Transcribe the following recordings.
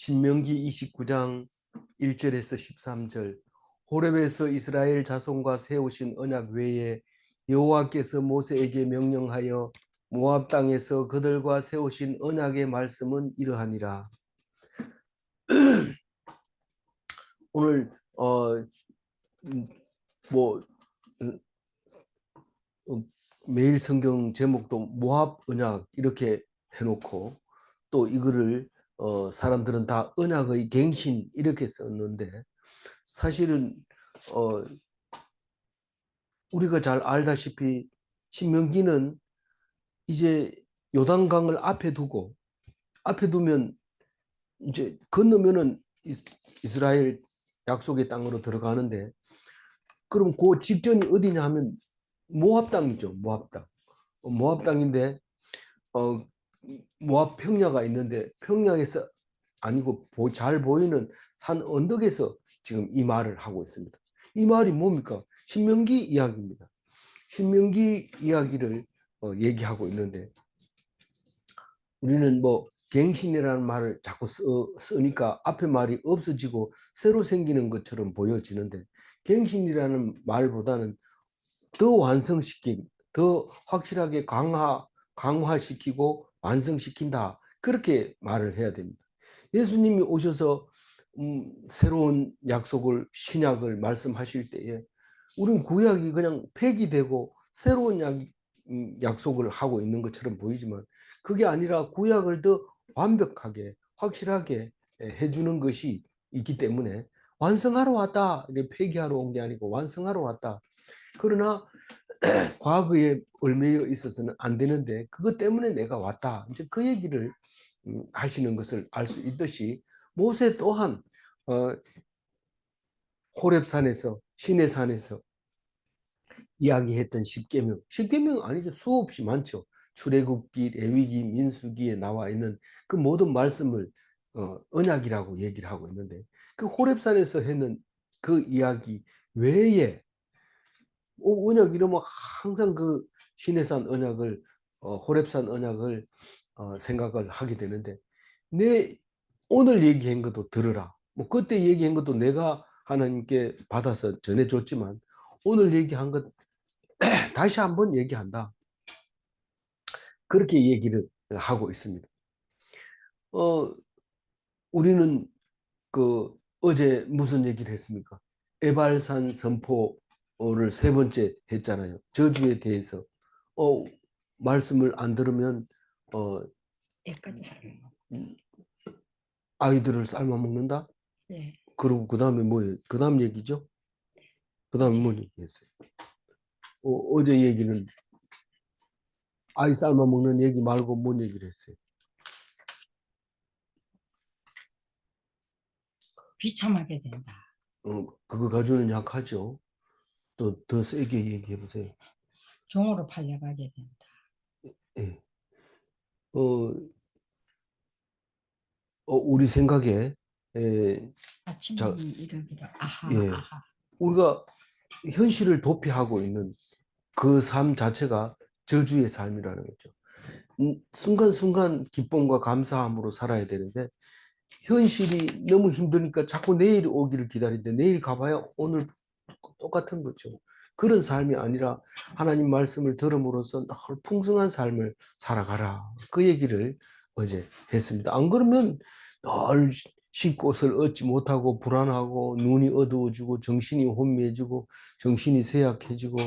신명기 29장 1절에서 13절. 호렙에서 이스라엘 자손과 세우신 언약 외에 여호와께서 모세에게 명령하여 모압 땅에서 그들과 세우신 언약의 말씀은 이러하니라. 오늘 뭐 매일 성경 제목도 모압 언약 이렇게 해놓고 또 이거를 사람들은 다 언약의 갱신 이렇게 썼는데, 사실은 우리가 잘 알다시피 신명기는 이제 요단강을 앞에 두면 이제 건너면은 이스라엘 약속의 땅으로 들어가는데, 그럼 그 직전이 어디냐 하면 모압 땅이죠. 모압 땅. 모압 땅인데 모압 평야가 있는데, 평야에서 아니고 잘 보이는 산 언덕에서 지금 이 말을 하고 있습니다. 이 말이 뭡니까? 신명기 이야기입니다. 신명기 이야기를 얘기하고 있는데, 우리는 뭐 갱신이라는 말을 자꾸 쓰니까 앞에 말이 없어지고 새로 생기는 것처럼 보여지는데, 갱신이라는 말보다는 더 완성시킨, 더 확실하게 강화시키고 완성시킨다, 그렇게 말을 해야 됩니다. 예수님이 오셔서 새로운 약속을, 신약을 말씀하실 때에 우리는 구약이 그냥 폐기되고 새로운 약속을 하고 있는 것처럼 보이지만, 그게 아니라 구약을 더 완벽하게 확실하게 해주는 것이 있기 때문에 완성하러 왔다, 폐기하러 온 게 아니고 완성하러 왔다. 그러나 과거에 얽매여 있어서는 안 되는데 그것 때문에 내가 왔다, 이제 그 얘기를 하시는 것을 알 수 있듯이, 모세 또한 호렙산에서, 시내산에서 이야기했던 십계명 아니죠. 수없이 많죠. 출애굽기, 레위기, 민수기에 나와 있는 그 모든 말씀을 언약이라고 얘기를 하고 있는데, 그 호렙산에서 했는 그 이야기 외에 언약 이러면 항상 그 시내산 언약을, 호렙산 언약을 생각을 하게 되는데, 내 오늘 얘기한 것도 들으라. 뭐 그때 얘기한 것도 내가 하나님께 받아서 전해줬지만 오늘 얘기한 것 다시 한번 얘기한다, 그렇게 얘기를 하고 있습니다. 우리는 그 어제 무슨 얘기를 했습니까? 에발산 선포를 세 번째 했잖아요. 저주에 대해서. 말씀을 안 들으면 애까지 삶아. 아이들을 삶아 먹는다. 네. 그리고 그 다음에 뭐예요? 그 다음 얘기죠? 그 다음에 뭐 얘기했어요? 어제 얘기는 아이 삶아 먹는 얘기 말고 뭔 얘기를 했어요? 비참하게 된다. 그거 가지고는 약하죠. 또 더 세게 얘기해 보세요. 종으로 팔려가게 된다. 예. 우리 생각에, 아침 자, 이르기를 아하 예, 아하. 우리가 현실을 도피하고 있는 그 삶 자체가 저주의 삶이라는 거죠. 순간순간 기쁨과 감사함으로 살아야 되는데, 현실이 너무 힘드니까 자꾸 내일 오기를 기다리는데, 내일 가봐야 오늘 똑같은 거죠. 그런 삶이 아니라 하나님 말씀을 들음으로써 늘 풍성한 삶을 살아가라, 그 얘기를 어제 했습니다. 안 그러면 늘 쉴 곳을 얻지 못하고 불안하고 눈이 어두워지고 정신이 혼미해지고 정신이 쇠약해지고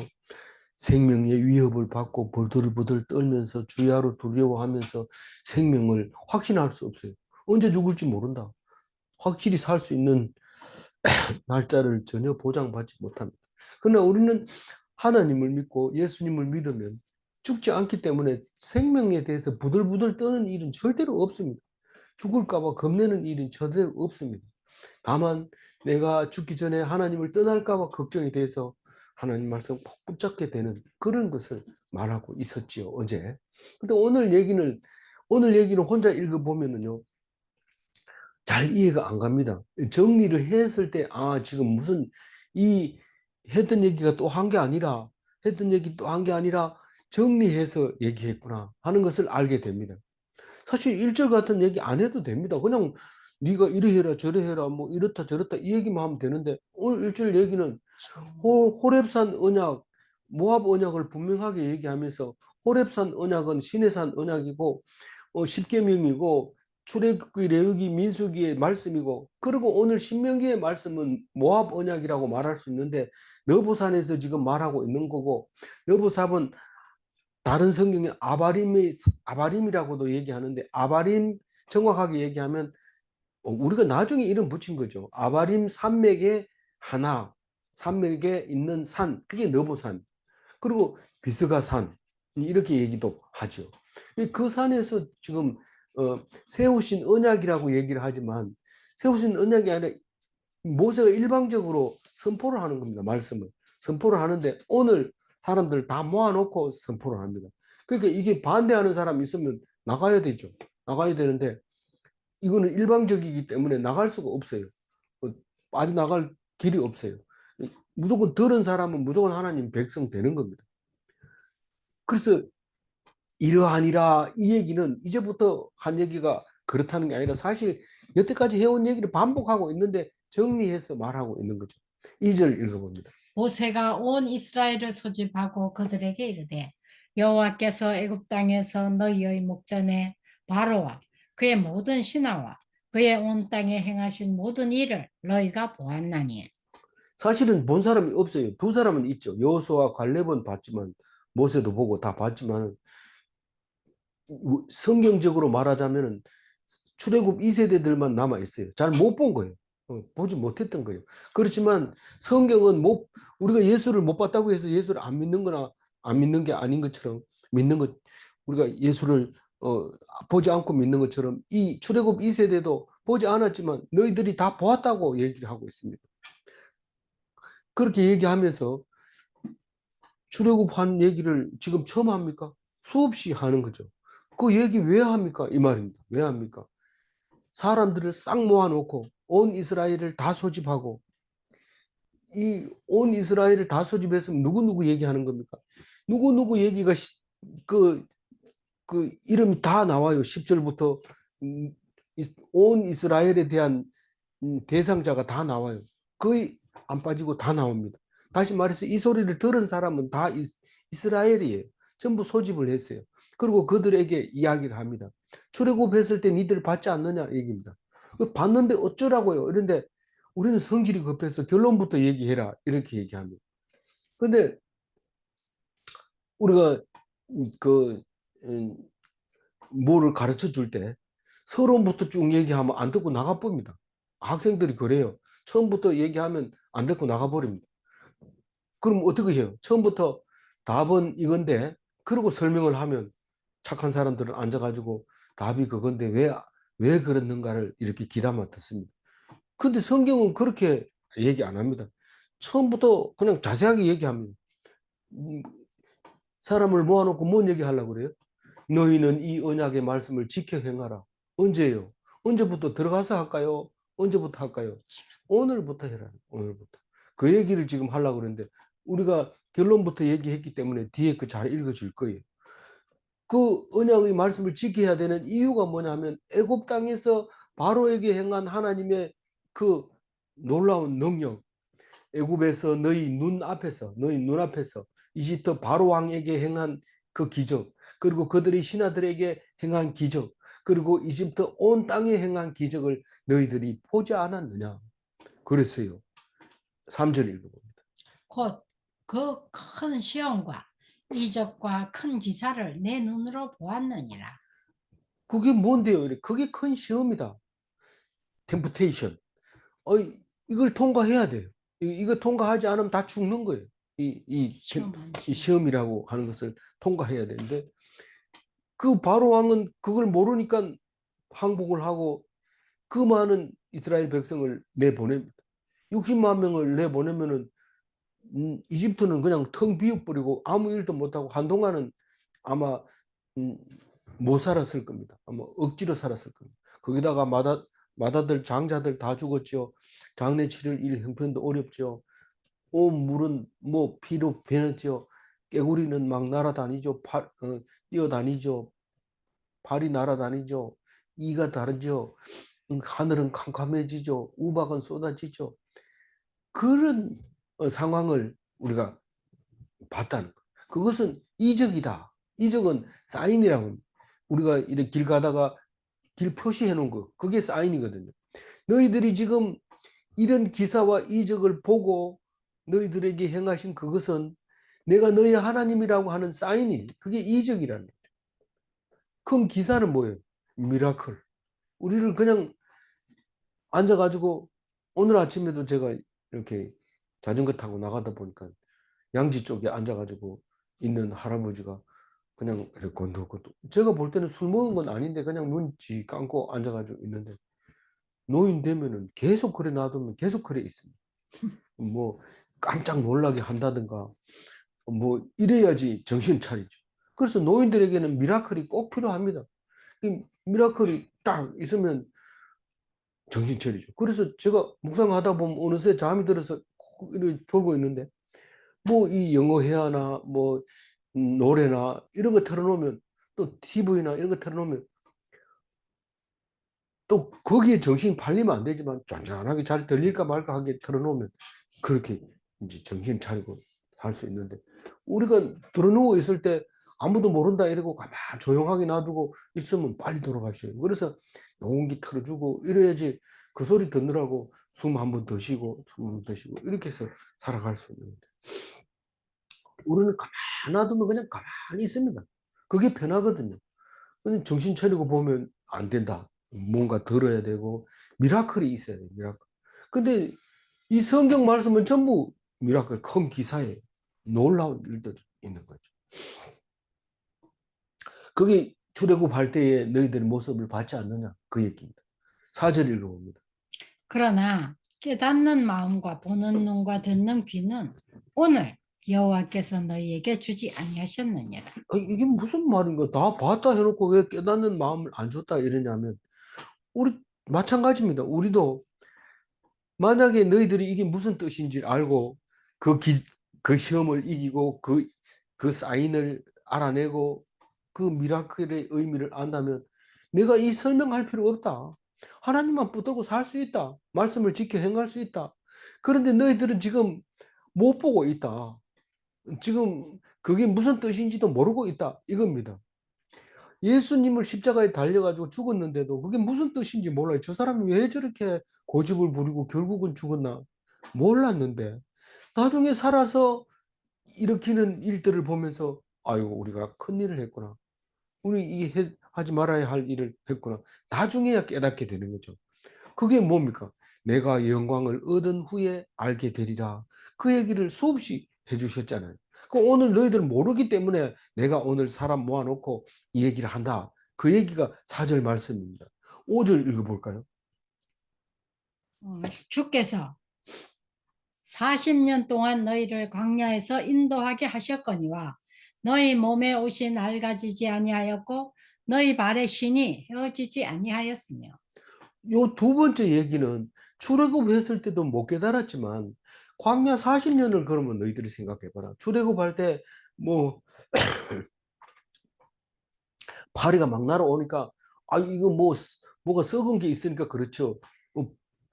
생명의 위협을 받고 벌들벌들 떨면서 주야로 두려워하면서 생명을 확신할 수 없어요. 언제 죽을지 모른다. 확실히 살 수 있는 날짜를 전혀 보장받지 못합니다. 그러나 우리는 하나님을 믿고 예수님을 믿으면 죽지 않기 때문에 생명에 대해서 부들부들 떠는 일은 절대로 없습니다. 죽을까 봐 겁내는 일은 절대로 없습니다. 다만 내가 죽기 전에 하나님을 떠날까 봐 걱정이 돼서 하나님 말씀 꼭 붙잡게 되는 그런 것을 말하고 있었지요, 어제. 근데 오늘 얘기는 혼자 읽어보면은요, 잘 이해가 안 갑니다. 정리를 했을 때, 지금 무슨 이 했던 얘기가 또 한 게 아니라, 했던 얘기 또 한 게 아니라 정리해서 얘기했구나 하는 것을 알게 됩니다. 사실 1절 같은 얘기 안 해도 됩니다. 그냥 네가 이래 해라 저래 해라 뭐 이렇다 저렇다 이 얘기만 하면 되는데 오늘 일주일 얘기는 호렙산 언약, 모압 언약을 분명하게 얘기하면서 호렙산 언약은 시내산 언약이고 십계명이고 출애굽기, 레위기, 민수기의 말씀이고 그리고 오늘 신명기의 말씀은 모압 언약이라고 말할 수 있는데 느보산에서 지금 말하고 있는 거고 느보산은 다른 성경에 아바림이라고도 얘기하는데 아바림 정확하게 얘기하면 우리가 나중에 이름 붙인 거죠. 아바림 산맥의 하나, 산맥에 있는 산, 그게 느보산. 그리고 비스가산 이렇게 얘기도 하죠. 그 산에서 지금 세우신 언약이라고 얘기를 하지만 세우신 언약이 아니라 모세가 일방적으로 선포를 하는 겁니다. 말씀을 선포를 하는데 오늘 사람들 다 모아놓고 선포를 합니다. 그러니까 이게 반대하는 사람이 있으면 나가야 되죠. 나가야 되는데 이거는 일방적이기 때문에 나갈 수가 없어요. 빠져나갈 길이 없어요. 무조건 들은 사람은 무조건 하나님 백성 되는 겁니다. 그래서 이러하니라 이 얘기는 이제부터 한 얘기가 그렇다는 게 아니라 사실 여태까지 해온 얘기를 반복하고 있는데 정리해서 말하고 있는 거죠. 2절 읽어봅니다. 모세가 온 이스라엘을 소집하고 그들에게 이르되 여호와께서 애굽 땅에서 너희의 목전에 바로와 그의 모든 신하와 그의 온 땅에 행하신 모든 일을 너희가 보았나니. 사실은 본 사람이 없어요. 두 사람은 있죠. 여호수아와 갈렙은 봤지만 모세도 보고 다 봤지만 성경적으로 말하자면 출애굽 2세대들만 남아 있어요. 잘 못 본 거예요. 보지 못했던 거예요. 그렇지만 성경은 우리가 예수를 못 봤다고 해서 예수를 안 믿는 거나 안 믿는 게 아닌 것처럼 믿는 것 우리가 예수를 보지 않고 믿는 것처럼 이 출애굽 2세대도 보지 않았지만 너희들이 다 보았다고 얘기를 하고 있습니다. 그렇게 얘기하면서 출애굽한 얘기를 지금 처음 합니까? 수없이 하는 거죠. 그 얘기 왜 합니까? 이 말입니다. 왜 합니까? 사람들을 싹 모아놓고 온 이스라엘을 다 소집하고 이 온 이스라엘을 다 소집했으면 누구누구 얘기하는 겁니까? 누구누구 얘기가 그 이름이 다 나와요. 10절부터 온 이스라엘에 대한 대상자가 다 나와요. 거의 안 빠지고 다 나옵니다. 다시 말해서 이 소리를 들은 사람은 다 이스라엘이에요. 전부 소집을 했어요. 그리고 그들에게 이야기를 합니다. 출애굽했을 때 니들 받지 않느냐 얘기입니다. 받는데 어쩌라고요? 그런데 우리는 성질이 급해서 결론부터 얘기해라 이렇게 얘기합니다. 그런데 우리가 그 뭐를 가르쳐 줄 때 서론부터 쭉 얘기하면 안 듣고 나가 봅니다. 학생들이 그래요. 처음부터 얘기하면 안 듣고 나가 버립니다. 그럼 어떻게 해요? 처음부터 답은 이건데 그러고 설명을 하면 착한 사람들은 앉아가지고 답이 그건데 왜 그랬는가를 이렇게 귀담아 듣습니다. 근데 성경은 그렇게 얘기 안 합니다. 처음부터 그냥 자세하게 얘기합니다. 사람을 모아놓고 뭔 얘기하려고 그래요? 너희는 이 언약의 말씀을 지켜 행하라. 언제요? 언제부터 들어가서 할까요? 언제부터 할까요? 오늘부터 해라. 오늘부터. 그 얘기를 지금 하려고 그러는데 우리가 결론부터 얘기했기 때문에 뒤에 그 잘 읽어줄 거예요. 그 언약의 말씀을 지켜야 되는 이유가 뭐냐면 애굽 땅에서 바로에게 행한 하나님의 그 놀라운 능력, 애굽에서 너희 눈앞에서 이집트 바로 왕에게 행한 그 기적, 그리고 그들의 신하들에게 행한 기적, 그리고 이집트 온 땅에 행한 기적을 너희들이 보지 않았느냐. 그랬어요. 3절 읽어봅니다. 곧 그 큰 시험과 이적과 큰 기사를 내 눈으로 보았느니라. 그게 뭔데요? 그게 큰 시험이다. 템프테이션. 이걸 통과해야 돼요. 이거 통과하지 않으면 다 죽는 거예요. 이 시험이라고 하는 것을 통과해야 되는데 그 바로 왕은 그걸 모르니까 항복을 하고 그 많은 이스라엘 백성을 내보냅니다. 60만 명을 내보내면은 이집트는 그냥 텅 비워버리고 아무 일도 못하고 한동안은 아마 못 살았을 겁니다. 아마 억지로 살았을 겁니다. 거기다가 마다들 장자들 다 죽었죠. 장례 치를 일 형편도 어렵죠. 온 물은 뭐 피로 변했죠. 깨구리는 막 날아다니죠. 뛰어다니죠. 발이 날아다니죠. 이가 다르죠. 하늘은 캄캄해지죠. 우박은 쏟아지죠. 그런 상황을 우리가 봤다는 거. 그것은 이적이다. 이적은 사인이라고 합니다. 우리가 이렇게 길 가다가 길 표시해 놓은 거, 그게 사인이거든요. 너희들이 지금 이런 기사와 이적을 보고 너희들에게 행하신 그것은 내가 너희 하나님이라고 하는 사인이, 그게 이적이라는 거죠. 그럼 기사는 뭐예요? 미라클. 우리를 그냥 앉아가지고, 오늘 아침에도 제가 이렇게 자전거 타고 나가다 보니까 양지 쪽에 앉아가지고 있는 할아버지가 그냥 이렇게 건들건들, 제가 볼 때는 술 먹은 건 아닌데 그냥 눈치 감고 앉아가지고 있는데, 노인 되면은 계속 그래 놔두면 계속 그래 있습니다. 뭐 깜짝 놀라게 한다든가 뭐 이래야지 정신 차리죠. 그래서 노인들에게는 미라클이 꼭 필요합니다. 이 미라클이 딱 있으면 정신 차리죠. 그래서 제가 묵상하다 보면 어느새 잠이 들어서 콕 이렇게 졸고 있는데, 뭐 이 영어 회화나 뭐 노래나 이런 거 틀어놓으면, 또 TV나 이런 거 틀어놓으면 또 거기에 정신이 팔리면 안 되지만 쫀쫀하게 잘 들릴까 말까 하게 틀어놓으면 그렇게 이제 정신 차리고 할 수 있는데, 우리가 들어누워 있을 때 아무도 모른다 이러고 가만 조용하게 놔두고 있으면 빨리 돌아가셔요. 그래서 농기 틀어주고 이래야지 그 소리 듣느라고 숨 한 번 더 쉬고 숨 한 번 더 쉬고 이렇게 해서 살아갈 수 있는데, 우리는 가만 놔두면 그냥 가만히 있습니다. 그게 편하거든요. 근데 정신 차리고 보면 안 된다. 뭔가 들어야 되고 미라클이 있어야 돼요. 미라클. 근데 이 성경 말씀은 전부 미라클, 큰 기사에 놀라운 일들이 있는 거죠. 그게 출애굽할 때의 너희들의 모습을 받지 않느냐, 그 얘기입니다. 4절 읽어봅니다. 그러나 깨닫는 마음과 보는 눈과 듣는 귀는 오늘 여호와께서 너희에게 주지 아니하셨느니라. 이게 무슨 말인가? 다 봤다 해놓고 왜 깨닫는 마음을 안 줬다 이러냐면, 우리 마찬가지입니다. 우리도 만약에 너희들이 이게 무슨 뜻인지 알고 그, 그 시험을 이기고 그 사인을 알아내고 그 미라클의 의미를 안다면, 내가 이 설명할 필요 없다. 하나님만 붙들고 살 수 있다. 말씀을 지켜 행할 수 있다. 그런데 너희들은 지금 못 보고 있다. 지금 그게 무슨 뜻인지도 모르고 있다. 이겁니다. 예수님을 십자가에 달려가지고 죽었는데도 그게 무슨 뜻인지 몰라요. 저 사람이 왜 저렇게 고집을 부리고 결국은 죽었나 몰랐는데, 나중에 살아서 일으키는 일들을 보면서 아유, 우리가 큰일을 했구나. 우리 이게 하지 말아야 할 일을 했구나. 나중에야 깨닫게 되는 거죠. 그게 뭡니까? 내가 영광을 얻은 후에 알게 되리라. 그 얘기를 수없이 해주셨잖아요. 그 오늘 너희들은 모르기 때문에 내가 오늘 사람 모아놓고 이 얘기를 한다. 그 얘기가 4절 말씀입니다. 5절 읽어볼까요? 주께서 40년 동안 너희를 광야에서 인도하게 하셨거니와 너희 몸에 옷이 낡아지지 아니하였고 너희 발의 신이 헤어지지 아니하였으며. 요 두 번째 얘기는 출애굽했을 때도 못 깨달았지만, 광야 40년을 그러면 너희들이 생각해봐라. 출애굽할 때 뭐 파리가 막 날아오니까, 아 이거 뭐 뭐가 썩은 게 있으니까 그렇죠.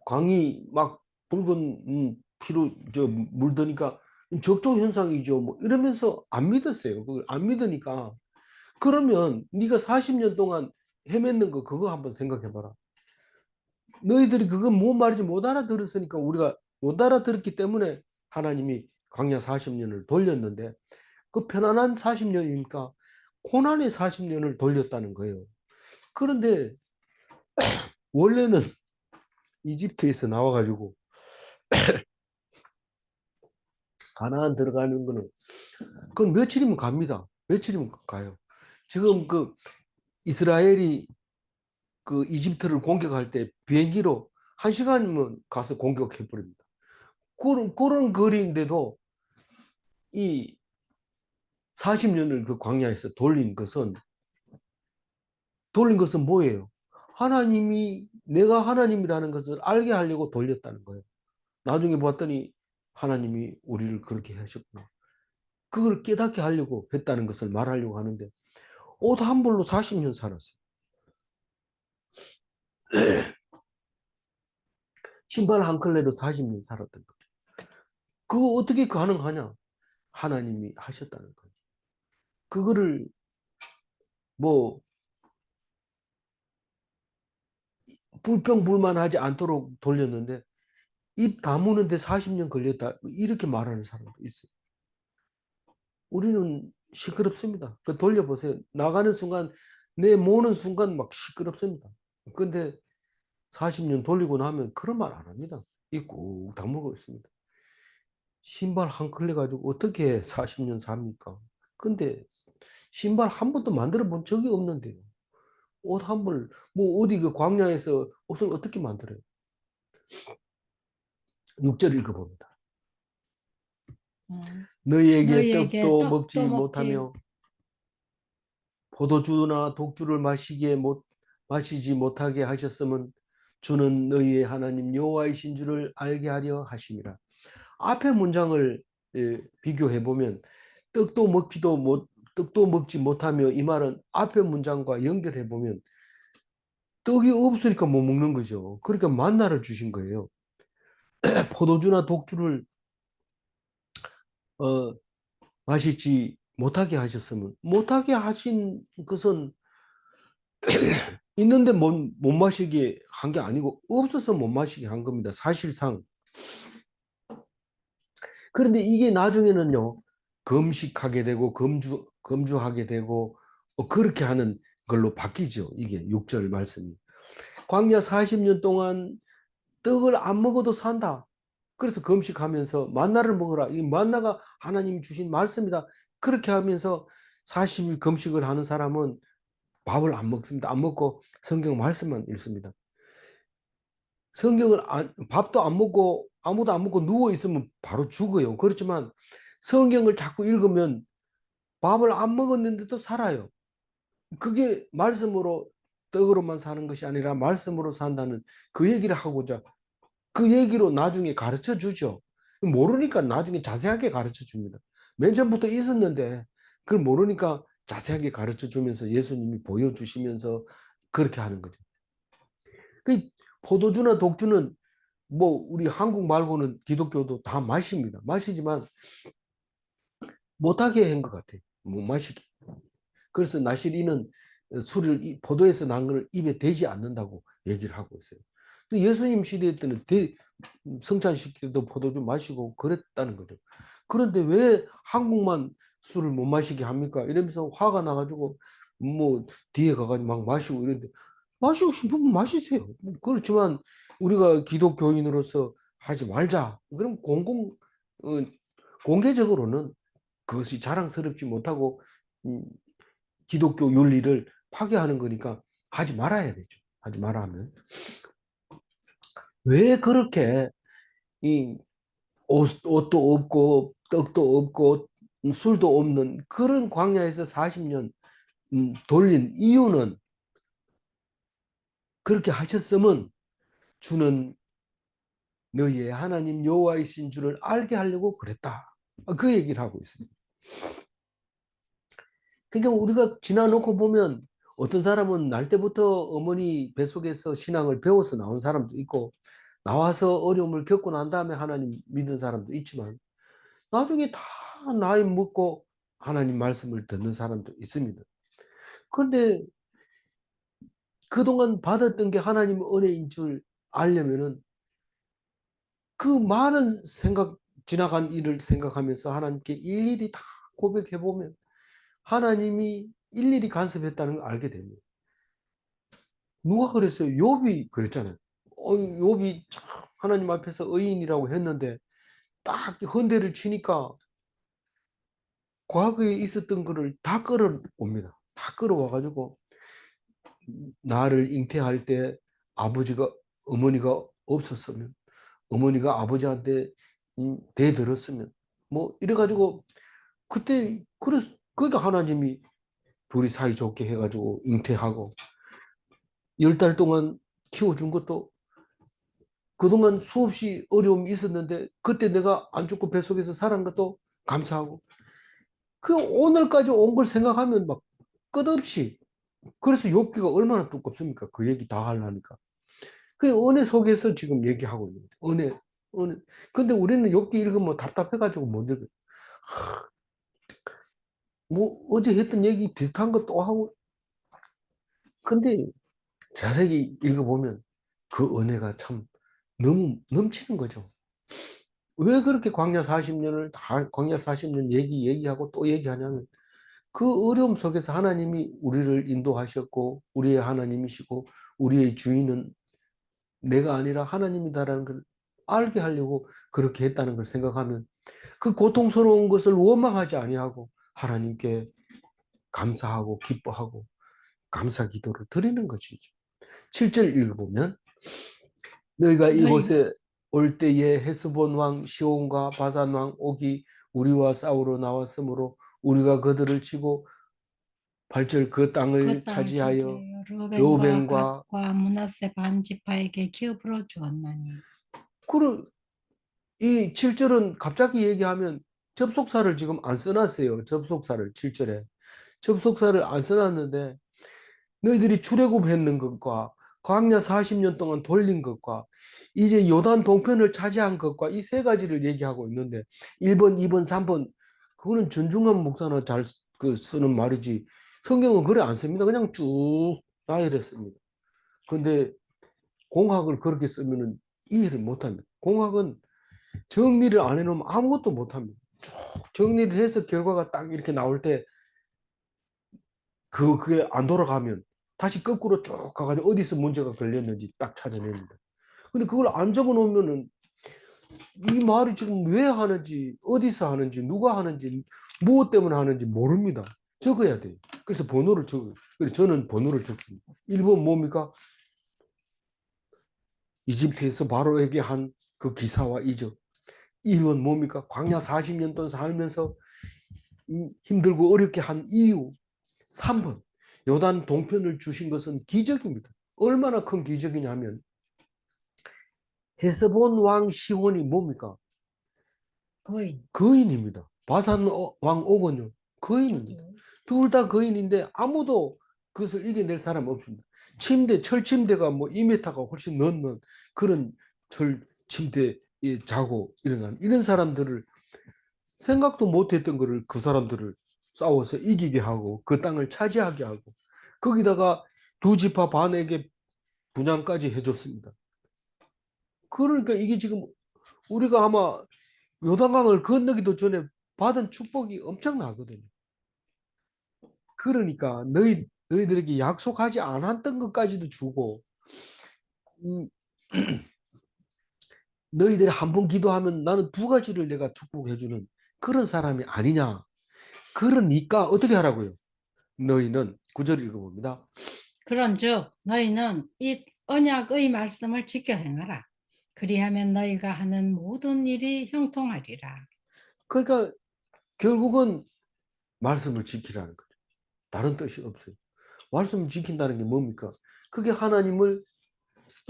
광이 막 붉은 피로 저 물드니까 적조 현상이죠. 뭐 이러면서 안 믿었어요. 그걸 안 믿으니까, 그러면 네가 40년 동안 헤맸는 거 그거 한번 생각해 봐라. 너희들이 그거 뭔 말인지 못 알아들었으니까, 우리가 못 알아들었기 때문에 하나님이 광야 40년을 돌렸는데, 그 편안한 40년이니까 고난의 40년을 돌렸다는 거예요. 그런데 원래는 이집트에서 나와가지고 가나안 들어가는 거는 그건 며칠이면 갑니다. 며칠이면 가요. 지금 그 이스라엘이 그 이집트를 공격할 때 비행기로 1시간이면 가서 공격해 버립니다. 그런 거리인데도 이 40년을 그 광야에서 돌린 것은 뭐예요? 하나님이, 내가 하나님이라는 것을 알게 하려고 돌렸다는 거예요. 나중에 봤더니 하나님이 우리를 그렇게 하셨구나. 그걸 깨닫게 하려고 했다는 것을 말하려고 하는데, 옷 한 벌로 40년 살았어요. 신발 한 켤레로 40년 살았던 거죠. 그거 어떻게 가능하냐? 하나님이 하셨다는 거예요. 그거를 뭐 불평불만하지 않도록 돌렸는데 입 다무는데 40년 걸렸다 이렇게 말하는 사람도 있어요. 우리는 시끄럽습니다. 그 돌려보세요. 나가는 순간 내 모는 순간 막 시끄럽습니다. 근데 40년 돌리고 나면 그런 말 안 합니다. 입 꾹 다물고 있습니다. 신발 한 컬레 가지고 어떻게 40년 삽니까? 근데 신발 한 번도 만들어 본 적이 없는데요. 옷 한 벌, 뭐 어디 그 광야에서 옷을 어떻게 만들어요? 6절 읽어봅니다. 어, 너희에게 너희에게 떡도 떡도 먹지 먹지. 못하며 포도주나 독주를 마시지 못하게 하셨음은 주는 너희의 하나님 여호와이신 줄을 알게 하려 하심이라. 앞에 문장을 비교해 보면 떡도 먹지 못하며 이 말은 앞에 문장과 연결해 보면 떡이 없으니까 못 먹는 거죠. 그러니까 만나를 주신 거예요. 포도주나 독주를 어, 마시지 못하게 하셨으면 못하게 하신 것은 있는데 못 마시게 한 게 아니고 없어서 못 마시게 한 겁니다. 사실상. 그런데 이게 나중에는요. 금식하게 되고 금주하게 되고 그렇게 하는 걸로 바뀌죠. 이게 6절 말씀이. 광야 40년 동안 떡을 안 먹어도 산다. 그래서 금식하면서 만나를 먹어라. 이 만나가 하나님이 주신 말씀이다. 그렇게 하면서 40일 금식을 하는 사람은 밥을 안 먹습니다. 안 먹고 성경 말씀만 읽습니다. 밥도 안 먹고 아무도 안 먹고 누워 있으면 바로 죽어요. 그렇지만 성경을 자꾸 읽으면 밥을 안 먹었는데도 살아요. 그게 말씀으로 떡으로만 사는 것이 아니라 말씀으로 산다는 그 얘기를 하고자 그 얘기로 나중에 가르쳐 주죠. 모르니까 나중에 자세하게 가르쳐 줍니다. 맨 처음부터 있었는데 그걸 모르니까 자세하게 가르쳐 주면서 예수님이 보여주시면서 그렇게 하는 거죠. 그 포도주나 독주는 뭐 우리 한국 말고는 기독교도 다 마십니다. 마시지만 못하게 한 것 같아요. 못 마시게. 그래서 나시리는 술을 포도에서 난 걸 입에 대지 않는다고 얘기를 하고 있어요. 예수님 시대 때는 성찬식 때도 포도주 마시고 그랬다는 거죠. 그런데 왜 한국만 술을 못 마시게 합니까? 이러면서 화가 나가지고 뭐 뒤에 가가지고 막 마시고 이런데 마시고 싶으면 마시세요. 그렇지만 우리가 기독교인으로서 하지 말자. 그럼 어, 공개적으로는 그것이 자랑스럽지 못하고 음, 기독교 윤리를 파괴하는 거니까 하지 말아야 되죠. 하지 말아 하면. 왜 그렇게 이 옷도 없고 떡도 없고 술도 없는 그런 광야에서 40년 돌린 이유는 그렇게 하셨음은 주는 너희의 하나님 여호와이신 줄을 알게 하려고 그랬다. 그 얘기를 하고 있습니다. 그러니까 우리가 지나놓고 보면 어떤 사람은 날 때부터 어머니 뱃속에서 신앙을 배워서 나온 사람도 있고 나와서 어려움을 겪고 난 다음에 하나님 믿은 사람도 있지만 나중에 다 나이 먹고 하나님 말씀을 듣는 사람도 있습니다. 그런데 그동안 받았던 게 하나님 은혜인 줄 알려면은 그 많은 지나간 일을 생각하면서 하나님께 일일이 다 고백해 보면 하나님이 일일이 간섭했다는 걸 알게 됩니다. 누가 그랬어요? 욥이 그랬잖아요. 욥이 참 하나님 앞에서 의인이라고 했는데 딱 헌대를 치니까 과거에 있었던 거를 다 끌어옵니다. 다 끌어와가지고 나를 잉태할 때 어머니가 없었으면 어머니가 아버지한테 대들었으면 뭐 이래가지고 그러니까 하나님이 둘이 사이 좋게 해가지고 잉태하고 10달 동안 키워준 것도 그동안 수없이 어려움이 있었는데 그때 내가 안 죽고 뱃속에서 살은 것도 감사하고 그 오늘까지 온 걸 생각하면 막 끝없이 그래서 욥기가 얼마나 두껍습니까? 그 얘기 다 하려니까. 그 은혜 속에서 지금 얘기하고 있는 거죠. 은혜. 근데 우리는 욥기 읽으면 답답해가지고 못 읽어요. 뭐 어제 했던 얘기 비슷한 거 또 하고. 근데 자세히 읽어보면 그 은혜가 참 너무 넘치는 거죠. 왜 그렇게 광야 40년을 다 광야 40년 얘기하고 또 얘기하냐면 그 어려움 속에서 하나님이 우리를 인도하셨고 우리의 하나님이시고 우리의 주인은 내가 아니라 하나님이다라는 걸 알게 하려고 그렇게 했다는 걸 생각하면 그 고통스러운 것을 원망하지 아니하고 하나님께 감사하고 기뻐하고 감사 기도를 드리는 것이죠. 7절 읽어보면 너희가 너희 이곳에 올 때에 헤스본 왕 시온과 바산 왕 옥이 우리와 싸우러 나왔으므로 우리가 그들을 치고 8절 그 그 땅을 땅을 차지하여 차지하여 르벤과 르벤과 갓과 므낫세 반지파에게 기업으로 주었나니. 그이 7절은 갑자기 얘기하면 접속사를 지금 안 써놨어요. 접속사를 7절에. 접속사를 안 써놨는데 너희들이 출애굽했는 것과 광야 40년 동안 돌린 것과 이제 요단 동편을 차지한 것과 이 세 가지를 얘기하고 있는데 1번, 2번, 3번 그거는 전중한 목사나 잘 쓰는 말이지 성경은 그래 안 씁니다. 그냥 쭉 나열했습니다. 근데 공학을 그렇게 쓰면은 이해를 못합니다. 공학은 정리를 안 해놓으면 아무것도 못합니다. 쭉 정리를 해서 결과가 딱 이렇게 나올 때 그게 안 돌아가면 다시 거꾸로 쭉 가가지고 어디서 문제가 걸렸는지 딱 찾아냅니다. 근데 그걸 안 적어 놓으면은 이 말이 지금 왜 하는지, 어디서 하는지, 누가 하는지, 무엇 때문에 하는지 모릅니다. 적어야 돼요. 그래서 번호를 적어요. 그래서 저는 번호를 적습니다. 1번 뭡니까? 이집트에서 바로에게 한 그 기사와 이적. 2번 뭡니까? 광야 40년 동안 살면서 힘들고 어렵게 한 이유. 3번 요단 동편을 주신 것은 기적입니다. 얼마나 큰 기적이냐면 헤스본 왕 시온이 뭡니까? 거인. 거인입니다. 바산 왕 옥은요. 거인입니다. 둘 다 거인인데 아무도 그것을 이겨낼 사람 없습니다. 철침대가 뭐 2m가 훨씬 넘는 그런 철침대에 자고 일어나는 이런 사람들을 생각도 못했던 거를 그 사람들을 싸워서 이기게 하고 그 땅을 차지하게 하고 거기다가 두 지파 반에게 분양까지 해줬습니다. 그러니까 이게 지금 우리가 아마 요단강을 건너기도 전에 받은 축복이 엄청나거든요. 그러니까 너희들에게 약속하지 않았던 것까지도 주고 음, 너희들이 한 번 기도하면 나는 두 가지를 내가 축복해주는 그런 사람이 아니냐. 그러니까 어떻게 하라고요? 너희는 9절 읽어봅니다. 그런즉 너희는 이 언약의 말씀을 지켜 행하라. 그리하면 너희가 하는 모든 일이 형통하리라. 그러니까 결국은 말씀을 지키라는 거죠. 다른 뜻이 없어요. 말씀을 지킨다는 게 뭡니까? 그게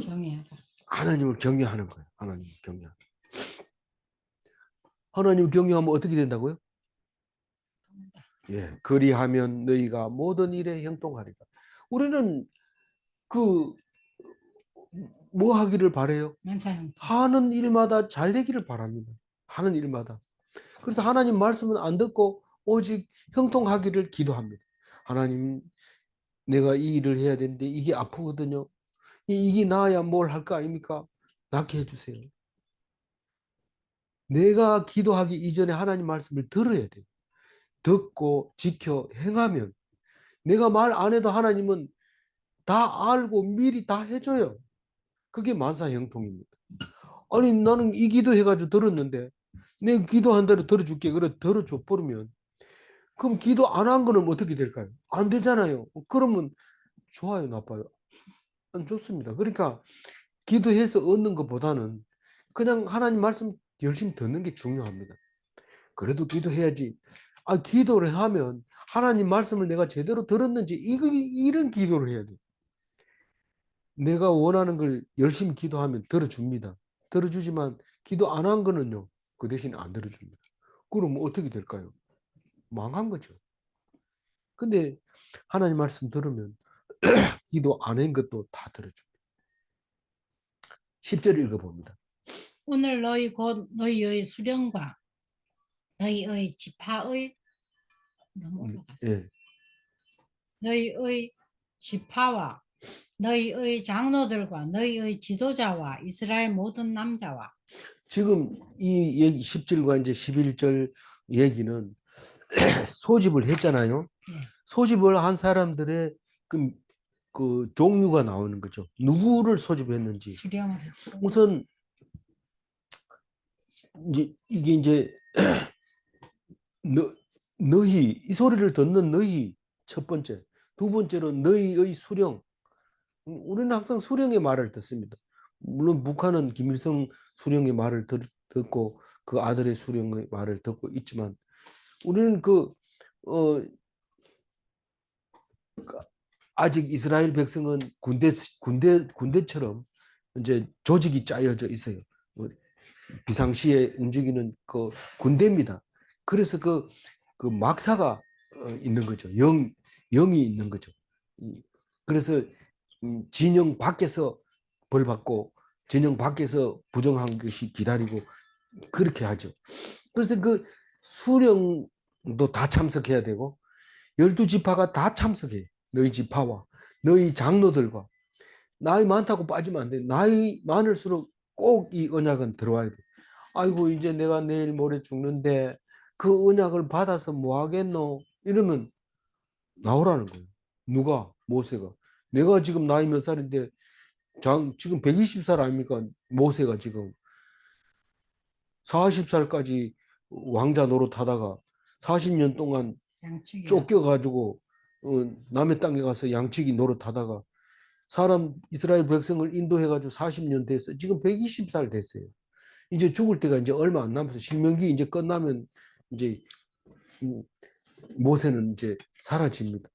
경외하라. 하나님을 경외하는 거예요. 하나님을 경외하는. 하나님을 경외하면 어떻게 된다고요? 예, 그리하면 너희가 모든 일에 형통하리라. 우리는 그 뭐 하기를 바래요? 만사형통. 하는 일마다 잘 되기를 바랍니다. 하는 일마다. 그래서 하나님 말씀은 안 듣고 오직 형통하기를 기도합니다. 하나님, 내가 이 일을 해야 되는데 이게 아프거든요. 이게 나아야 뭘 할 거 아닙니까? 낫게 해주세요. 내가 기도하기 이전에 하나님 말씀을 들어야 돼요. 듣고 지켜 행하면 내가 말 안 해도 하나님은 다 알고 미리 다 해줘요. 그게 만사형통입니다. 아니 나는 이 기도 해가지고 들었는데 내 기도한 대로 들어줄게 그래 들어줘 버리면 그럼 기도 안 한 거는 어떻게 될까요? 안 되잖아요. 그러면 좋아요 나빠요? 안 좋습니다. 그러니까 기도해서 얻는 것보다는 그냥 하나님 말씀 열심히 듣는 게 중요합니다. 그래도 기도해야지. 아 기도를 하면 하나님 말씀을 내가 제대로 들었는지 이런 기도를 해야 돼. 내가 원하는 걸 열심히 기도하면 들어줍니다. 들어주지만 기도 안 한 거는요. 그 대신 안 들어줍니다. 그럼 어떻게 될까요? 망한 거죠. 근데 하나님 말씀 들으면 기도 안 한 것도 다 들어줍니다. 10절 읽어봅니다. 오늘 너희 곧 너희의 수령과 너희의 지파의 너무 올라갔어. 예. 너희의 지파와 너희의 장로들과 너희의 지도자와 이스라엘 모든 남자와 지금 이 얘기 10절과 이제 11절 얘기는 소집을 했잖아요. 네. 소집을 한 사람들의 그 종류가 나오는 거죠. 누구를 소집했는지. 수령을 했고 우선 이제 이게 이제 너희 이 소리를 듣는 너희 첫 번째, 두 번째로 너희의 수령. 우리는 항상 수령의 말을 듣습니다. 물론 북한은 김일성 수령의 말을 듣고 그 아들의 수령의 말을 듣고 있지만 우리는 아직 이스라엘 백성은 군대처럼 이제 조직이 짜여져 있어요. 뭐 비상시에 움직이는 그 군대입니다. 그래서 그 막사가 있는 거죠. 영이 있는 거죠. 그래서 진영 밖에서 벌 받고 진영 밖에서 부정한 것이 기다리고 그렇게 하죠. 그래서 그 수령도 다 참석해야 되고 12지파가 다 참석해. 너희 지파와 너희 장로들과 나이 많다고 빠지면 안 돼. 나이 많을수록 꼭 이 언약은 들어와야 돼. 아이고 이제 내가 내일 모레 죽는데 그 언약을 받아서 뭐 하겠노? 이러면 나오라는 거예요. 누가? 모세가. 내가 지금 나이 몇 살인데 지금 120살 아닙니까? 모세가 지금 40살까지 왕자 노릇하다가 40년 동안 양측이야. 쫓겨가지고 남의 땅에 가서 양치기 노릇하다가 사람 이스라엘 백성을 인도해가지고 40년 됐어요. 지금 120살 됐어요. 이제 죽을 때가 이제 얼마 안 남아서 실명기 이제 끝나면 이제 모세는 이제 사라집니다.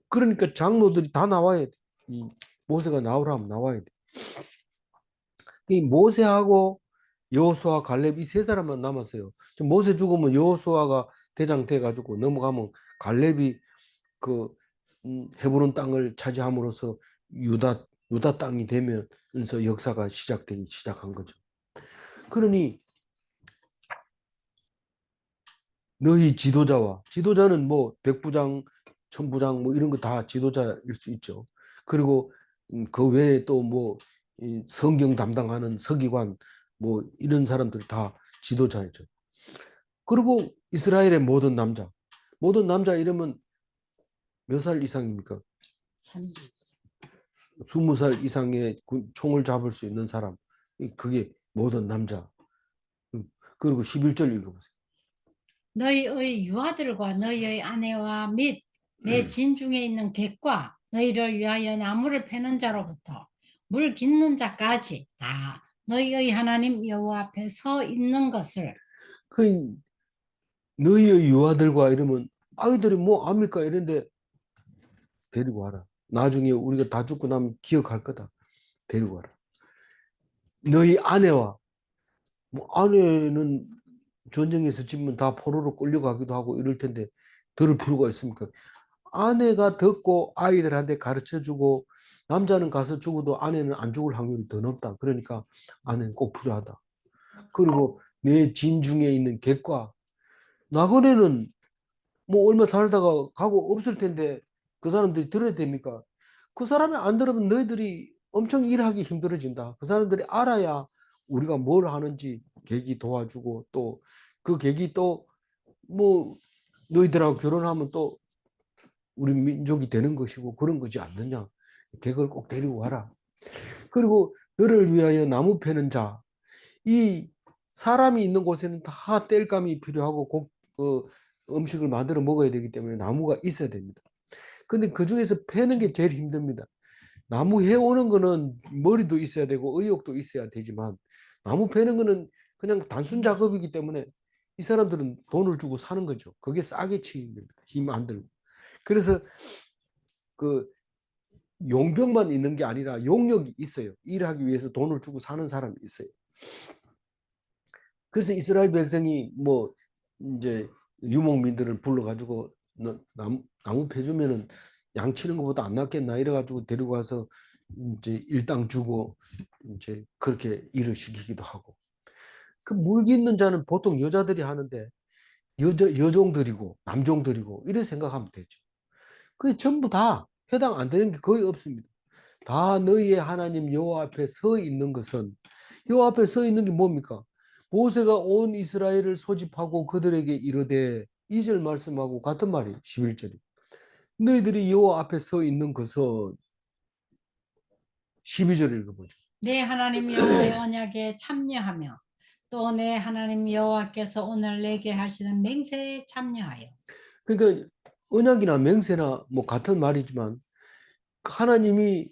그러니까 장로들이 다 나와야 돼. 모세가 나오라면 나와야 돼. 이 모세하고 여호수아, 갈렙 이 세 사람만 남았어요. 모세 죽으면 여호수아가 대장 돼가지고 넘어가면 갈렙이 그 헤브론 땅을 차지함으로써 유다 땅이 되면서 역사가 시작되기 시작한 거죠. 그러니 너희 지도자는 뭐 백부장, 천부장 뭐 이런 거 다 지도자일 수 있죠. 그리고 그 외에 또 뭐 성경 담당하는 서기관 뭐 이런 사람들 다 지도자이죠. 그리고 이스라엘의 모든 남자 이러면 몇 살 이상입니까? 30세. 20살 이상의 총을 잡을 수 있는 사람. 그게 모든 남자. 그리고 11절 읽어보세요. 너희의 유아들과 너희의 아내와 및 내 진중에 있는 객과 너희를 위하여 나무를 패는 자로부터 물 깃는 자까지 다 너희의 하나님 여호와 앞에 서 있는 것을 그 너희의 유아들과 이러면 아이들이 뭐 압니까? 이런데 데리고 와라. 나중에 우리가 다 죽고 나면 기억할 거다. 데리고 와라. 너희 아내와 뭐 아내는 전쟁에서 지면 다 포로로 끌려가기도 하고 이럴 텐데 들을 필요가 있습니까? 아내가 듣고 아이들한테 가르쳐주고 남자는 가서 죽어도 아내는 안 죽을 확률이 더 높다. 그러니까 아내는 꼭 필요하다. 그리고 내 진중에 있는 객과 나그네는 뭐 얼마 살다가 가고 없을 텐데 그 사람들이 들어야 됩니까? 그 사람이 안 들으면 너희들이 엄청 일하기 힘들어진다. 그 사람들이 알아야 우리가 뭘 하는지 계기 도와주고 또 그 계기 또 뭐 너희들하고 결혼하면 또 우리 민족이 되는 것이고 그런 거지 않느냐. 객을 꼭 데리고 와라. 그리고 너를 위하여 나무 패는 자. 이 사람이 있는 곳에는 다 땔감이 필요하고 음식을 만들어 먹어야 되기 때문에 나무가 있어야 됩니다. 근데 그 중에서 패는 게 제일 힘듭니다. 나무 해오는 거는 머리도 있어야 되고 의욕도 있어야 되지만 나무 패는 거는 그냥 단순 작업이기 때문에 이 사람들은 돈을 주고 사는 거죠. 그게 싸게 치는 겁니다. 힘 안 들고. 그래서 그 용병만 있는 게 아니라 용력이 있어요. 일하기 위해서 돈을 주고 사는 사람이 있어요. 그래서 이스라엘 백성이 뭐 이제 유목민들을 불러가지고 나무 패주면은 양 치는 것보다 안 낫겠나 이래가지고 데리고 와서 이제 일당 주고 이제 그렇게 일을 시키기도 하고. 그 물기 있는 자는 보통 여자들이 하는데 여종들이고 남종들이고 이래 생각하면 되죠. 그게 전부 다 해당 안 되는 게 거의 없습니다. 다 너희의 하나님 여호와 앞에 서 있는 것은, 여호와 앞에 서 있는 게 뭡니까? 모세가 온 이스라엘을 소집하고 그들에게 이르되, 2절 말씀하고 같은 말이 11절이. 너희들이 여호와 앞에 서 있는 것은, 12절 읽어보죠. 내 하나님 여호와의 언약에 참여하며 또 내 하나님 여호와께서 오늘 내게 하시는 맹세에 참여하여. 그러니까 언약이나 맹세나 뭐 같은 말이지만 하나님이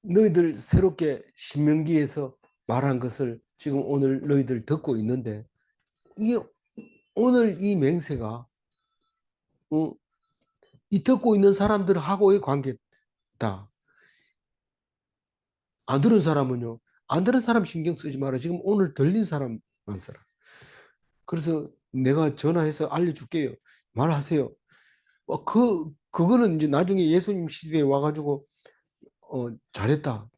너희들 새롭게 신명기에서 말한 것을 지금 오늘 너희들 듣고 있는데, 이 오늘 이 맹세가 이 듣고 있는 사람들하고의 관계다. 안 들은 사람은요, 안 들은 사람 신경 쓰지 마라. 지금 오늘 들린 사람만 써라. 그래서 내가 전화해서 알려줄게요. 말하세요. 그거는 이제 나중에 예수님 시대에 와가지고 잘했다.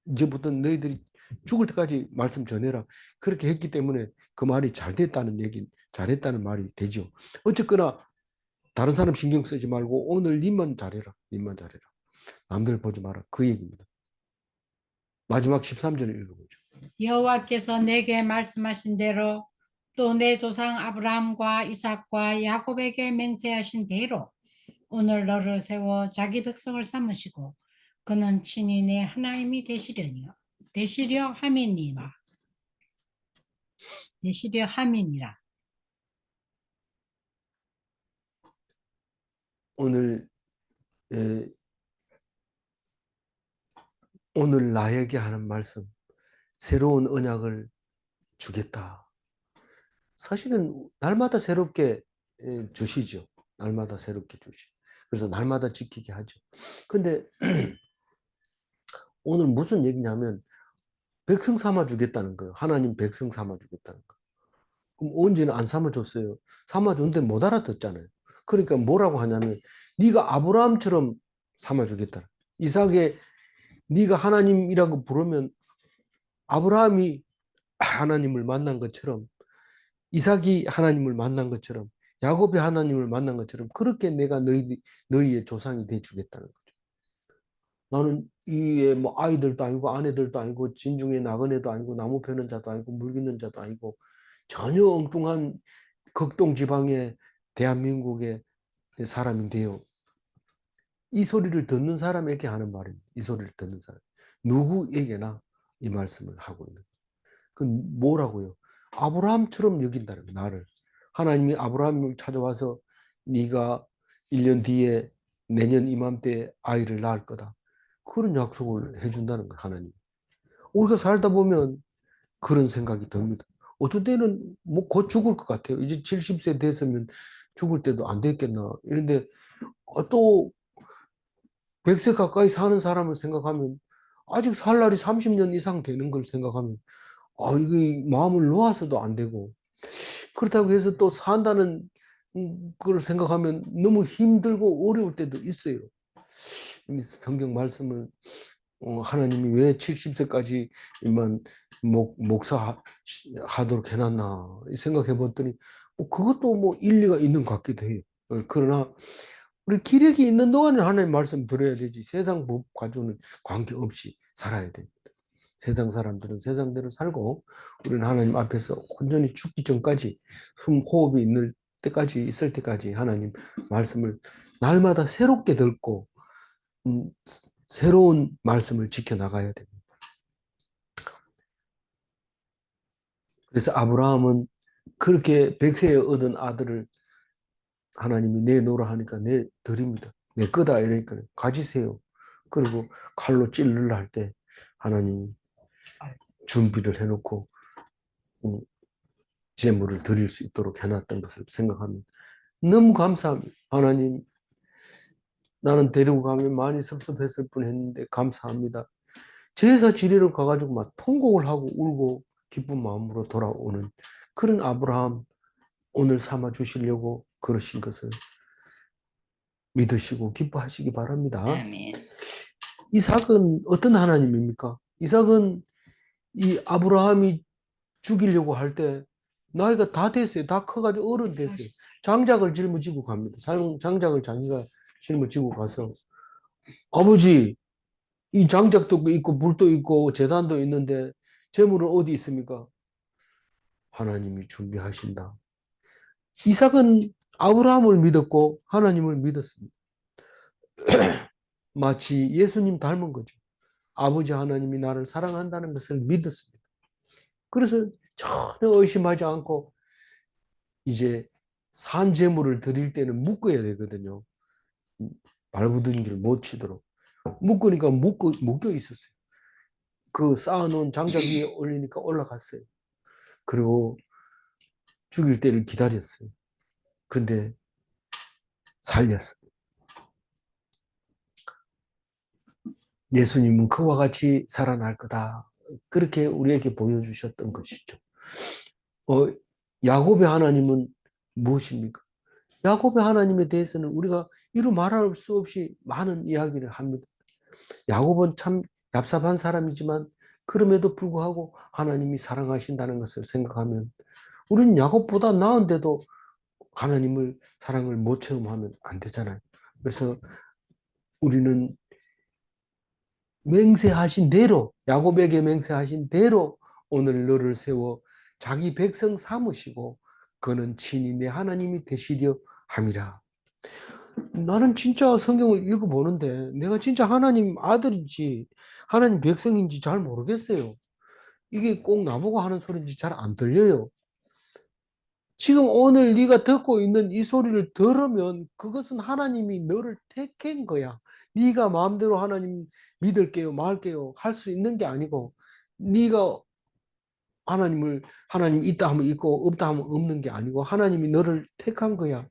이제부터 너희들이 죽을 때까지 말씀 전해라. 그렇게 했기 때문에 그 말이 잘 됐다는 얘기, 잘했다는 말이 되죠. 어쨌거나 다른 사람 신경 쓰지 말고 오늘 님만 잘해라. 님만 잘해라. 남들 보지 마라. 그 얘기입니다. 마지막 13절을 읽어보죠. 여호와께서 내게 말씀하신 대로 또 내 조상 아브라함과 이삭과 야곱에게 맹세하신 대로 오늘 너를 세워 자기 백성을 삼으시고 그는 친히 내 하나님이 되시려 함이니라. 되시려 함이니라. 오늘 오늘 나에게 하는 말씀, 새로운 언약을 주겠다. 사실은 날마다 새롭게 주시죠. 날마다 새롭게 주시죠. 그래서 날마다 지키게 하죠. 근데 오늘 무슨 얘기냐면 백성 삼아 주겠다는 거예요. 하나님 백성 삼아 주겠다는 거. 그럼 언제는 안 삼아 줬어요. 삼아 줬는데 못 알아듣잖아요. 그러니까 뭐라고 하냐면 네가 아브라함처럼 삼아 주겠다. 이삭의 네가 하나님이라고 부르면 아브라함이 하나님을 만난 것처럼, 이삭이 하나님을 만난 것처럼, 야곱이 하나님을 만난 것처럼 그렇게 내가 너희의 조상이 돼 주겠다는 거죠. 나는 이에 뭐 아이들도 아니고 아내들도 아니고 진중에 나그네도 아니고 나무 패는 자도 아니고 물 깃는 자도 아니고 전혀 엉뚱한 극동 지방의 대한민국의 사람인데요. 이 소리를 듣는 사람에게 하는 말입니다. 이 소리를 듣는 사람. 누구에게나 이 말씀을 하고 있는. 그 뭐라고요? 아브라함처럼 여긴다는 거예요, 나를. 하나님이 아브라함을 찾아와서 네가 1년 뒤에 내년 이맘때 아이를 낳을 거다. 그런 약속을 해준다는 거예요, 하나님. 우리가 살다 보면 그런 생각이 듭니다. 어떤 때는 뭐 곧 죽을 것 같아요. 이제 70세 됐으면 죽을 때도 안 됐겠나. 이런데 또 100세 가까이 사는 사람을 생각하면 아직 살 날이 30년 이상 되는 걸 생각하면 이게 마음을 놓아서도 안 되고, 그렇다고 해서 또 산다는 걸 생각하면 너무 힘들고 어려울 때도 있어요. 성경 말씀을 하나님이 왜 70세까지만 목사하도록 해놨나 생각해 봤더니 그것도 뭐 일리가 있는 것 같기도 해요. 그러나 우리 기력이 있는 동안에 하나님 말씀 들어야 되지, 세상 법 가지고는 관계없이 살아야 됩니다. 세상 사람들은 세상대로 살고 우리는 하나님 앞에서 온전히 죽기 전까지, 숨 호흡이 있는 때까지, 있을 때까지 하나님 말씀을 날마다 새롭게 듣고 새로운 말씀을 지켜나가야 됩니다. 그래서 아브라함은 그렇게 100세에 얻은 아들을 하나님이 내놓으라 하니까 내 드립니다. 내 거다 이러니까 가지세요. 그리고 칼로 찔르려 할 때 하나님이 준비를 해놓고 제물을 드릴 수 있도록 해놨던 것을 생각하면 너무 감사합니다. 하나님, 나는 데리고 가면 많이 섭섭했을 뻔했는데 감사합니다. 제사 지내러 가가지고 막 통곡을 하고 울고 기쁜 마음으로 돌아오는 그런 아브라함 오늘 삼아 주시려고 그러신 것을 믿으시고 기뻐하시기 바랍니다. 아멘. 이삭은 어떤 하나님입니까? 이삭은 이 아브라함이 죽이려고 할 때 나이가 다 됐어요. 다 커가지고 어른 됐어요. 장작을 짊어지고 갑니다. 장작을 자기가 짊어지고 가서 아버지 이 장작도 있고 물도 있고 제단도 있는데 재물은 어디 있습니까? 하나님이 준비하신다. 이삭은 아브라함을 믿었고 하나님을 믿었습니다. 마치 예수님 닮은 거죠. 아버지 하나님이 나를 사랑한다는 것을 믿었습니다. 그래서 전혀 의심하지 않고 이제 산 제물을 드릴 때는 묶어야 되거든요. 발부둥이를 못 치도록. 묶으니까 묶여 있었어요. 그 쌓아놓은 장작 위에 올리니까 올라갔어요. 그리고 죽일 때를 기다렸어요. 근데 살렸어요. 예수님은 그와 같이 살아날 거다. 그렇게 우리에게 보여주셨던 것이죠. 야곱의 하나님은 무엇입니까? 야곱의 하나님에 대해서는 우리가 이루 말할 수 없이 많은 이야기를 합니다. 야곱은 참 얍삽한 사람이지만 그럼에도 불구하고 하나님이 사랑하신다는 것을 생각하면 우리는 야곱보다 나은데도 하나님을 사랑을 못 체험하면 안 되잖아요. 그래서 우리는 맹세하신 대로 야곱에게 맹세하신 대로 오늘 너를 세워 자기 백성 삼으시고 그는 친히 내 하나님이 되시려 함이라. 나는 진짜 성경을 읽어보는데 내가 진짜 하나님 아들인지 하나님 백성인지 잘 모르겠어요. 이게 꼭 나보고 하는 소리인지 잘 안 들려요. 지금 오늘 네가 듣고 있는 이 소리를 들으면 그것은 하나님이 너를 택한 거야. 네가 마음대로 하나님 믿을게요, 말게요 할 수 있는 게 아니고 네가 하나님 있다 하면 있고 없다 하면 없는 게 아니고 하나님이 너를 택한 거야.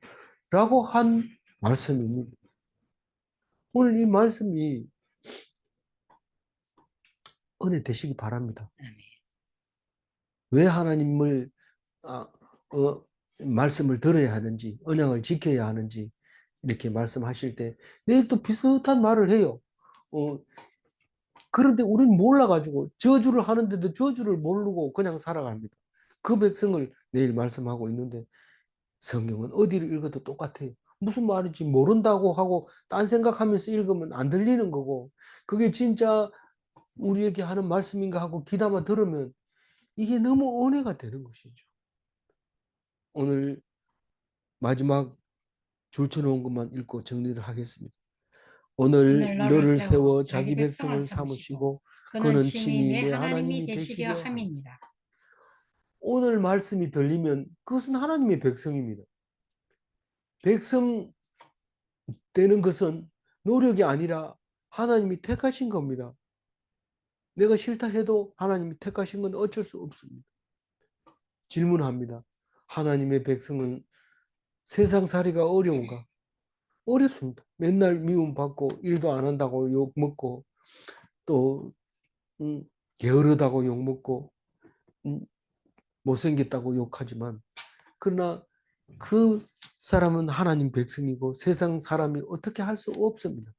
라고 한 말씀입니다. 오늘 이 말씀이 은혜 되시기 바랍니다. 왜 하나님을 아, 말씀을 들어야 하는지, 언약을 지켜야 하는지 이렇게 말씀하실 때 내일 또 비슷한 말을 해요. 어, 그런데 우리는 몰라가지고 저주를 하는데도 저주를 모르고 그냥 살아갑니다. 그 백성을 내일 말씀하고 있는데 성경은 어디를 읽어도 똑같아요. 무슨 말인지 모른다고 하고 딴 생각하면서 읽으면 안 들리는 거고 그게 진짜 우리에게 하는 말씀인가 하고 귀담아 들으면 이게 너무 은혜가 되는 것이죠. 오늘 마지막 줄쳐놓은 것만 읽고 정리를 하겠습니다. 오늘 오늘 너를 너를 세워 세워 자기 자기 백성을 백성을 삼으시고 삼으시고 그는 그는 친히 친히 내 내 하나님이 하나님이 되시려 되시려 함이라. 함이니라. 오늘 말씀이 들리면 그것은 하나님의 백성입니다. 백성 되는 것은 노력이 아니라 하나님이 택하신 겁니다. 내가 싫다 해도 하나님이 택하신 건 어쩔 수 없습니다. 질문합니다. 하나님의 백성은 세상살이가 어려운가? 어렵습니다. 맨날 미움받고 일도 안 한다고 욕먹고 또 게으르다고 욕먹고 음, 못생겼다고 욕하지만 그러나 그 사람은 하나님 백성이고 세상 사람이 어떻게 할 수 없습니다.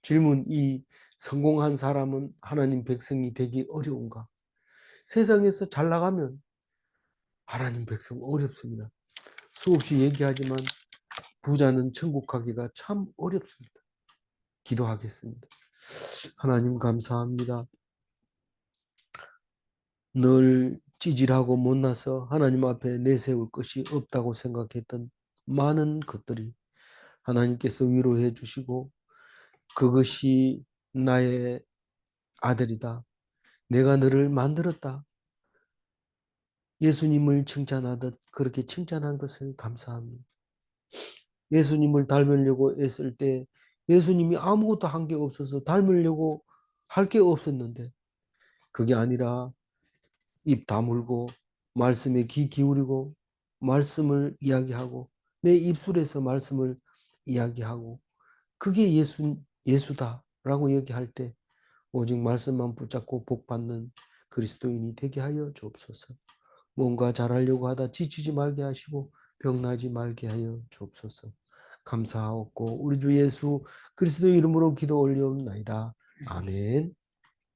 질문 2. 성공한 사람은 하나님 백성이 되기 어려운가? 세상에서 잘 나가면 하나님 백성 어렵습니다. 수없이 얘기하지만 부자는 천국 가기가 참 어렵습니다. 기도하겠습니다. 하나님 감사합니다. 늘 찌질하고 못나서 하나님 앞에 내세울 것이 없다고 생각했던 많은 것들이 하나님께서 위로해 주시고 그것이 나의 아들이다. 내가 너를 만들었다. 예수님을 칭찬하듯 그렇게 칭찬한 것을 감사합니다. 예수님을 닮으려고 애쓸 때 예수님이 아무것도 한 게 없어서 닮으려고 할 게 없었는데 그게 아니라 입 다물고 말씀에 귀 기울이고 말씀을 이야기하고 내 입술에서 말씀을 이야기하고 그게 예수다라고 얘기할 때 오직 말씀만 붙잡고 복받는 그리스도인이 되게 하여 주옵소서. 뭔가 잘하려고 하다 지치지 말게 하시고 병나지 말게 하여 주옵소서. 감사하옵고 우리 주 예수 그리스도 이름으로 기도 올리옵나이다. 아멘.